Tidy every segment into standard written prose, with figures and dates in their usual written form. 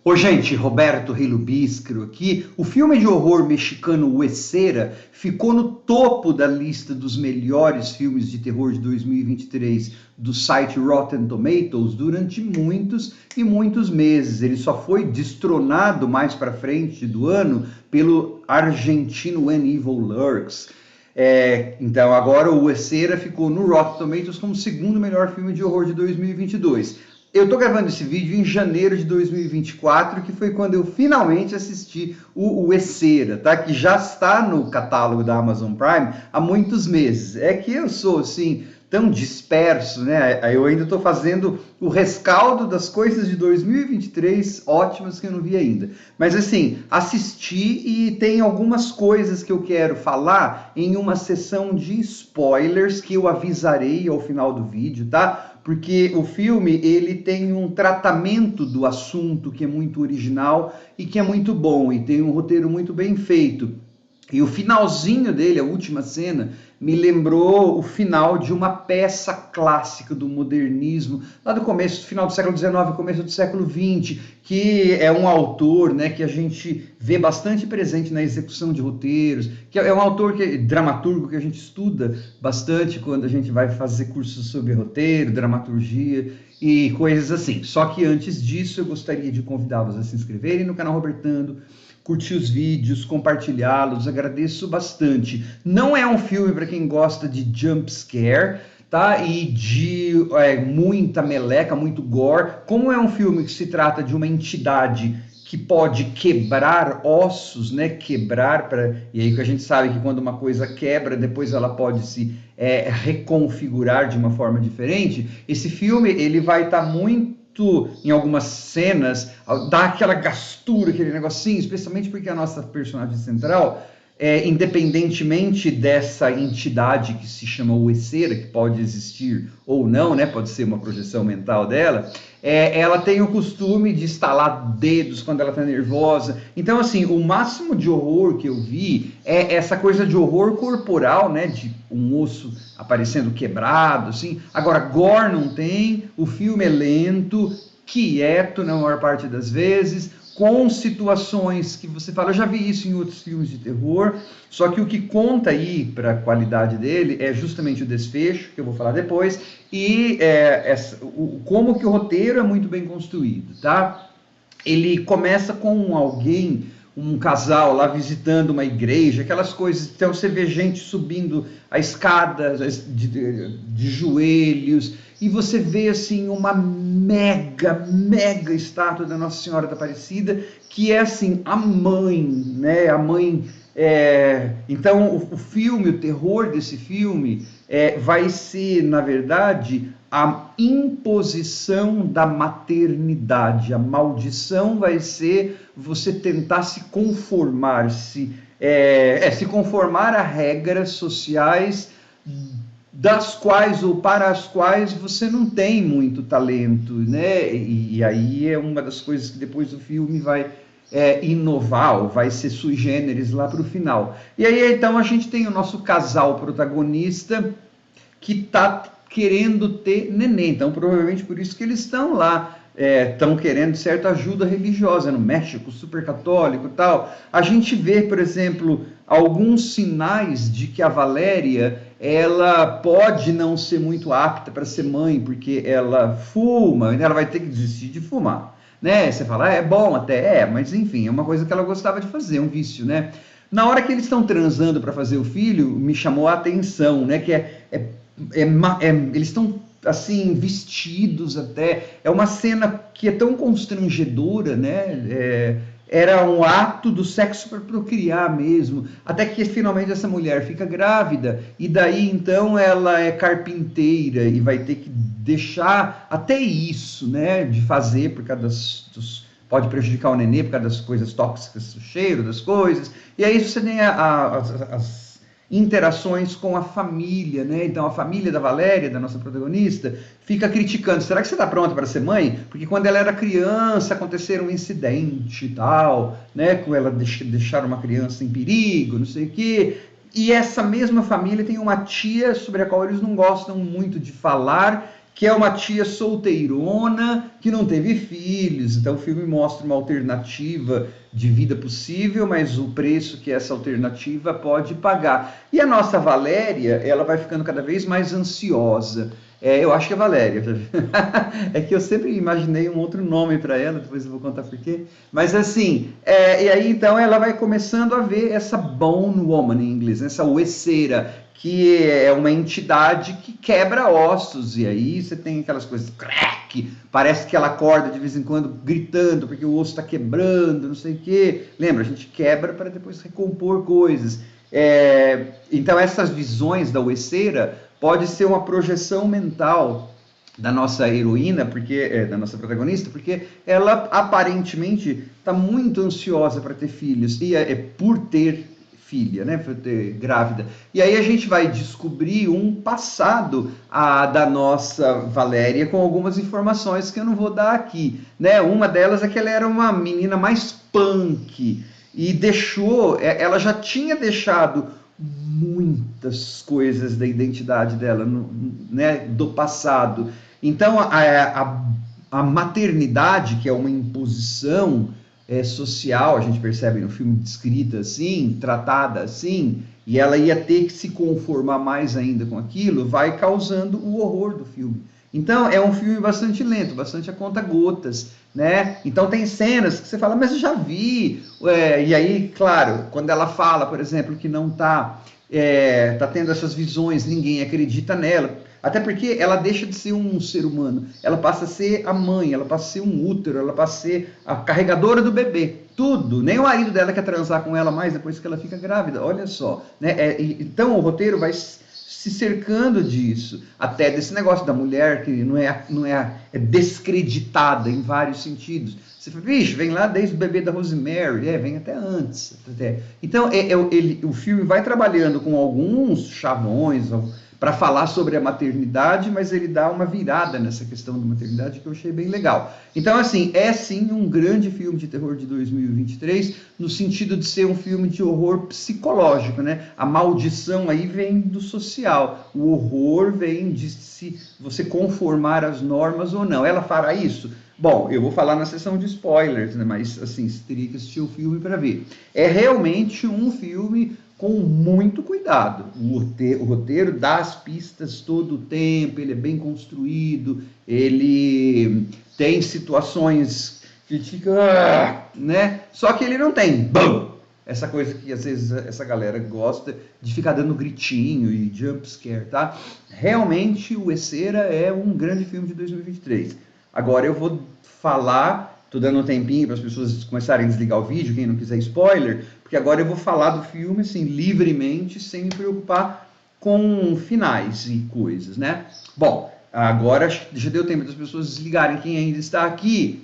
Ô gente, Roberto Rilo Bíscaro aqui. O filme de horror mexicano O Ecera ficou no topo da lista dos melhores filmes de terror de 2023 do site Rotten Tomatoes durante muitos e muitos meses. Ele só foi destronado mais para frente do ano pelo argentino When Evil Lurks. Então agora o Ecera ficou no Rotten Tomatoes como o segundo melhor filme de horror de 2022. Eu tô gravando esse vídeo em janeiro de 2024, que foi quando eu finalmente assisti o Ecera, tá? Que já está no catálogo da Amazon Prime há muitos meses. É que eu sou, assim, tão disperso, né? Eu ainda estou fazendo o rescaldo das coisas de 2023 ótimas que eu não vi ainda. Mas, assim, assisti e tem algumas coisas que eu quero falar em uma sessão de spoilers que eu avisarei ao final do vídeo, tá? Porque o filme ele tem um tratamento do assunto que é muito original e que é muito bom, e tem um roteiro muito bem feito. E o finalzinho dele, a última cena, me lembrou o final de uma peça clássica do modernismo, lá do começo, final do século XIX, começo do século XX, que é um autor, né, que a gente vê bastante presente na execução de roteiros, que é um autor dramaturgo que a gente estuda bastante quando a gente vai fazer cursos sobre roteiro, dramaturgia e coisas assim. Só que antes disso, eu gostaria de convidá-los a se inscreverem no canal Robertando, curtir os vídeos, compartilhá-los, agradeço bastante. Não é um filme para quem gosta de jump scare, tá? E de muita meleca, muito gore. Como é um filme que se trata de uma entidade que pode quebrar ossos, né? E aí que a gente sabe que quando uma coisa quebra, depois ela pode se reconfigurar de uma forma diferente. Esse filme ele vai estar muito em algumas cenas, dá aquela gastura, aquele negocinho, especialmente porque a nossa personagem central, independentemente dessa entidade que se chama o Ecera, que pode existir ou não, né, pode ser uma projeção mental dela, ela tem o costume de estalar dedos quando ela está nervosa. Então, assim, o máximo de horror que eu vi é essa coisa de horror corporal, né, de um osso aparecendo quebrado, assim. Agora, gore não tem, o filme é lento, quieto na maior parte das vezes, com situações que você fala, eu já vi isso em outros filmes de terror, só que o que conta aí para a qualidade dele é justamente o desfecho, que eu vou falar depois, e como que o roteiro é muito bem construído, tá? Ele começa com alguém, um casal lá visitando uma igreja, aquelas coisas, então você vê gente subindo a escada de joelhos, e você vê assim uma mega estátua da Nossa Senhora da Aparecida, que é assim a mãe, né? A mãe. Então o filme, o terror desse filme vai ser, na verdade, a imposição da maternidade. A maldição vai ser você tentar se conformar, se conformar a regras sociais das quais ou para as quais você não tem muito talento, né? E aí é uma das coisas que depois o filme vai inovar, ou vai ser sui generis lá para o final. E aí então a gente tem o nosso casal protagonista que está querendo ter neném, então provavelmente por isso que eles estão lá, estão querendo certa ajuda religiosa no México, super católico e tal. A gente vê, por exemplo, alguns sinais de que a Valéria ela pode não ser muito apta para ser mãe, porque ela fuma, ela vai ter que desistir de fumar, né? Você fala, é bom até, mas enfim, é uma coisa que ela gostava de fazer, um vício, né? Na hora que eles estão transando para fazer o filho, me chamou a atenção, né? Que eles estão assim vestidos até, é uma cena que é tão constrangedora, né? Era um ato do sexo para procriar mesmo, até que finalmente essa mulher fica grávida, e daí então ela é carpinteira e vai ter que deixar até isso, né, de fazer por causa pode prejudicar o nenê por causa das coisas tóxicas, o cheiro das coisas, e aí você tem as interações com a família, né? Então a família da Valéria, da nossa protagonista, fica criticando, será que você está pronta para ser mãe? Porque quando ela era criança aconteceram um incidente e tal, né? Com ela deixar uma criança em perigo, não sei o quê. E essa mesma família tem uma tia sobre a qual eles não gostam muito de falar, que é uma tia solteirona que não teve filhos. Então o filme mostra uma alternativa de vida possível, mas o preço que essa alternativa pode pagar. E a nossa Valéria, ela vai ficando cada vez mais ansiosa. Eu acho que é Valéria. É que eu sempre imaginei um outro nome para ela, depois eu vou contar por quê. Mas assim, e aí então ela vai começando a ver essa bone woman em inglês, essa hueseira, que é uma entidade que quebra ossos, e aí você tem aquelas coisas, crack, parece que ela acorda de vez em quando gritando, porque o osso está quebrando, não sei o quê. Lembra, a gente quebra para depois recompor coisas. Então essas visões da hueseira pode ser uma projeção mental da nossa heroína, da nossa protagonista, porque ela aparentemente está muito ansiosa para ter filhos, e por ter filha, né, grávida. E aí a gente vai descobrir um passado da nossa Valéria com algumas informações que eu não vou dar aqui, né? Uma delas é que ela era uma menina mais punk e ela já tinha deixado muitas coisas da identidade dela, né, do passado. Então a maternidade, que é uma imposição social, a gente percebe no filme descrita assim, tratada assim, e ela ia ter que se conformar mais ainda com aquilo, vai causando o horror do filme. Então é um filme bastante lento, bastante a conta-gotas, né? Então tem cenas que você fala, mas eu já vi. E aí, claro, quando ela fala, por exemplo, que não tá tendo essas visões, ninguém acredita nela. Até porque ela deixa de ser um ser humano, ela passa a ser a mãe, ela passa a ser um útero, ela passa a ser a carregadora do bebê, tudo. Nem o marido dela quer transar com ela mais depois que ela fica grávida, olha só. Né? Então o roteiro vai se cercando disso, até desse negócio da mulher que é descreditada em vários sentidos. Você fala, vixe, vem lá desde o bebê da Rosemary, vem até antes. Até. Então o filme vai trabalhando com alguns chavões, para falar sobre a maternidade, mas ele dá uma virada nessa questão da maternidade que eu achei bem legal. Então, assim, é sim um grande filme de terror de 2023, no sentido de ser um filme de horror psicológico, né? A maldição aí vem do social, o horror vem de se você conformar às normas ou não. Ela fará isso? Bom, eu vou falar na sessão de spoilers, né? Mas, assim, você teria que assistir o filme para ver. É realmente um filme com muito cuidado. O roteiro dá as pistas todo o tempo, ele é bem construído, ele tem situações que fica, né? Só que ele não tem bum! Essa coisa que às vezes essa galera gosta de ficar dando gritinho e jump scare, tá? Realmente o Hueseira é um grande filme de 2023. Agora eu vou falar, tô dando um tempinho para as pessoas começarem a desligar o vídeo, quem não quiser spoiler, porque agora eu vou falar do filme assim, livremente, sem me preocupar com finais e coisas, né? Bom, agora já deu tempo das pessoas desligarem. Quem ainda está aqui,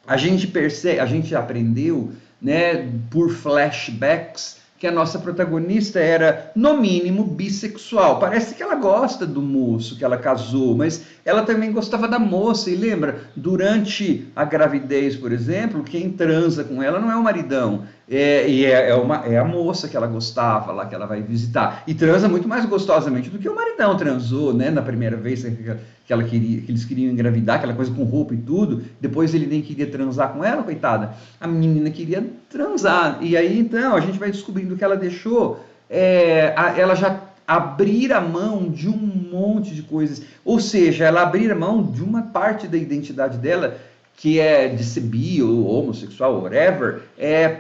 a gente aprendeu, né, por flashbacks, que a nossa protagonista era, no mínimo, bissexual. Parece que ela gosta do moço que ela casou, mas ela também gostava da moça. E lembra, durante a gravidez, por exemplo, quem transa com ela não é o maridão, é a moça que ela gostava lá, que ela vai visitar. E transa muito mais gostosamente do que o maridão transou, né, na primeira vez que eles queriam engravidar, aquela coisa com roupa e tudo. Depois ele nem queria transar com ela, coitada. A menina queria transar. E aí, então, a gente vai descobrindo que ela deixou, ela já abrir a mão de um monte de coisas. Ou seja, ela abrir a mão de uma parte da identidade dela, que é de ser bi ou homossexual, whatever,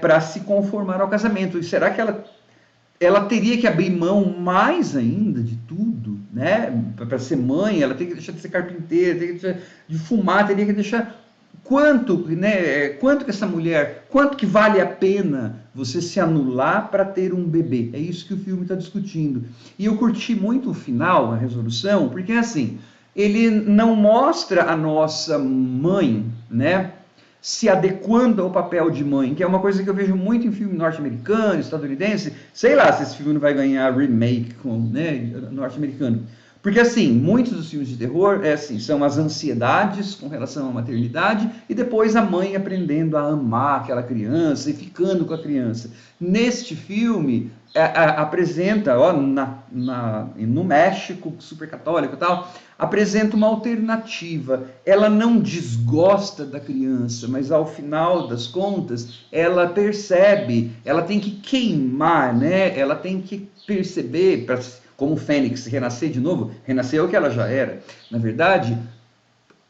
para se conformar ao casamento. E será que ela teria que abrir mão mais ainda de tudo, né? Para ser mãe, ela tem que deixar de ser carpinteira, tem que deixar de fumar, teria que deixar quanto que essa mulher, quanto que vale a pena você se anular para ter um bebê? É isso que o filme está discutindo. E eu curti muito o final, a resolução, porque assim, ele não mostra a nossa mãe, né, se adequando ao papel de mãe, que é uma coisa que eu vejo muito em filme norte-americano, estadunidense. Sei lá se esse filme não vai ganhar remake norte-americano. Porque, assim, muitos dos filmes de terror são as ansiedades com relação à maternidade e depois a mãe aprendendo a amar aquela criança e ficando com a criança. Neste filme, apresenta, ó, no México, super católico e tal, apresenta uma alternativa. Ela não desgosta da criança, mas ao final das contas, ela percebe, ela tem que queimar, né? Ela tem que perceber, como o Fênix renascer de novo, renascer é o que ela já era. Na verdade,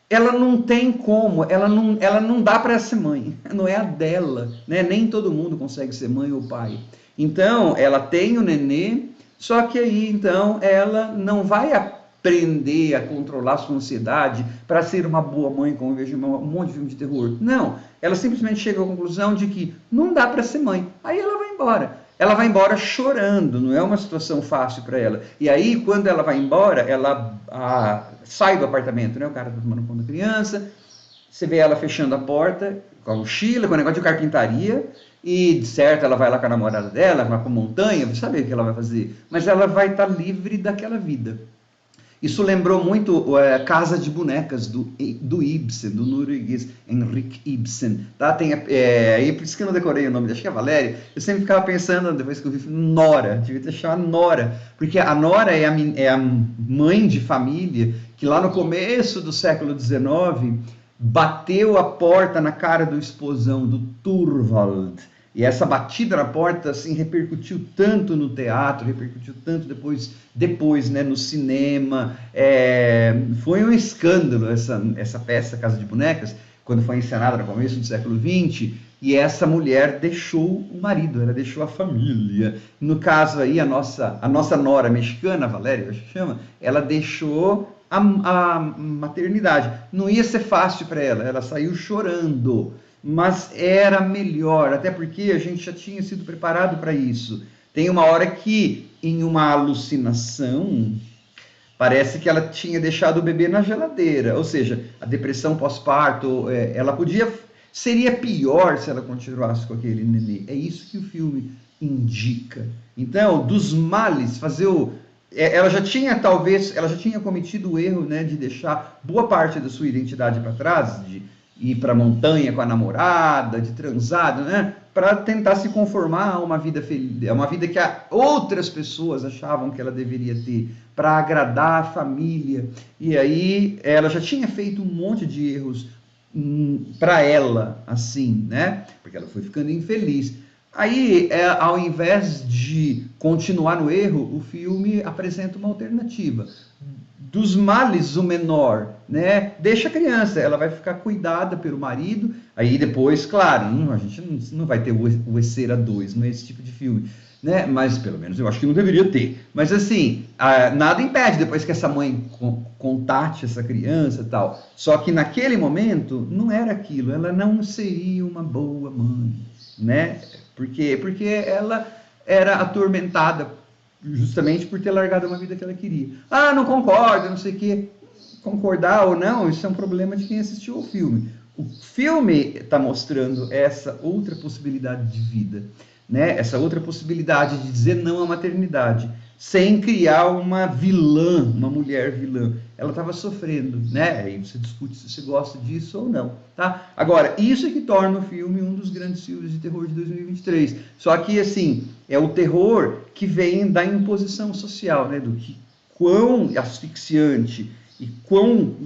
ela não tem como, ela não dá para ser mãe, não é a dela, né? Nem todo mundo consegue ser mãe ou pai. Então, ela tem o nenê, só que aí, então, ela não vai aprender a controlar sua ansiedade para ser uma boa mãe, como eu vejo em um monte de filme de terror. Não, ela simplesmente chega à conclusão de que não dá para ser mãe. Aí ela vai embora. Ela vai embora chorando, não é uma situação fácil para ela. E aí, quando ela vai embora, ela sai do apartamento, né? O cara tá tomando conta da criança, você vê ela fechando a porta, com a mochila, com o negócio de carpintaria, e de certo ela vai lá com a namorada dela, vai pra montanha, você sabe o que ela vai fazer, mas ela vai estar livre daquela vida. Isso lembrou muito Casa de Bonecas, do Ibsen, do norueguês Henrik Ibsen. Tá? Aí por isso que eu não decorei o nome, acho que é Valéria. Eu sempre ficava pensando, depois que eu vi, Nora, devia ter chamado Nora, porque a Nora é a mãe de família que lá no começo do século XIX bateu a porta na cara do esposão, do Thorvald. E essa batida na porta assim repercutiu tanto no teatro, repercutiu tanto depois, né, no cinema. Foi um escândalo essa peça Casa de Bonecas, quando foi encenada no começo do século XX. E essa mulher deixou o marido, ela deixou a família. No caso aí, a nossa nora mexicana, Valéria, acho que chama, ela deixou a maternidade. Não ia ser fácil para ela saiu chorando. Mas era melhor, até porque a gente já tinha sido preparado para isso. Tem uma hora que, em uma alucinação, parece que ela tinha deixado o bebê na geladeira, ou seja, a depressão pós-parto, seria pior se ela continuasse com aquele nenê. É isso que o filme indica. Então, dos males, ela já tinha cometido o erro, né, de deixar boa parte da sua identidade para trás, de ir para a montanha com a namorada, de transar, né? Para tentar se conformar a uma vida feliz, a uma vida que outras pessoas achavam que ela deveria ter, para agradar a família. E aí ela já tinha feito um monte de erros para ela, assim, né? Porque ela foi ficando infeliz. Aí, ao invés de continuar no erro, o filme apresenta uma alternativa. Dos males o menor, né? Deixa a criança, ela vai ficar cuidada pelo marido. Aí depois, claro, a gente não vai ter o Eceira 2, não é esse tipo de filme, né? Mas pelo menos eu acho que não deveria ter. Mas assim, nada impede depois que essa mãe contate essa criança e tal. Só que naquele momento não era aquilo, ela não seria uma boa mãe, né? Por quê? Porque ela era atormentada justamente por ter largado uma vida que ela queria. Ah, não concordo, não sei o quê. Concordar ou não, isso é um problema de quem assistiu ao filme. O filme está mostrando essa outra possibilidade de vida, né? Essa outra possibilidade de dizer não à maternidade, sem criar uma vilã, uma mulher vilã. Ela estava sofrendo, né? Aí você discute se você gosta disso ou não, tá? Agora, isso é que torna o filme um dos grandes filmes de terror de 2023. Só que, assim, é o terror que vem da imposição social, né? Do que quão asfixiante e como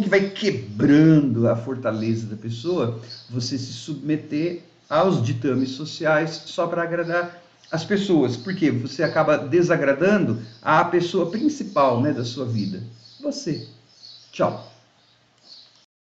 que vai quebrando a fortaleza da pessoa você se submeter aos ditames sociais só para agradar as pessoas, porque você acaba desagradando a pessoa principal, né, da sua vida, você. Tchau.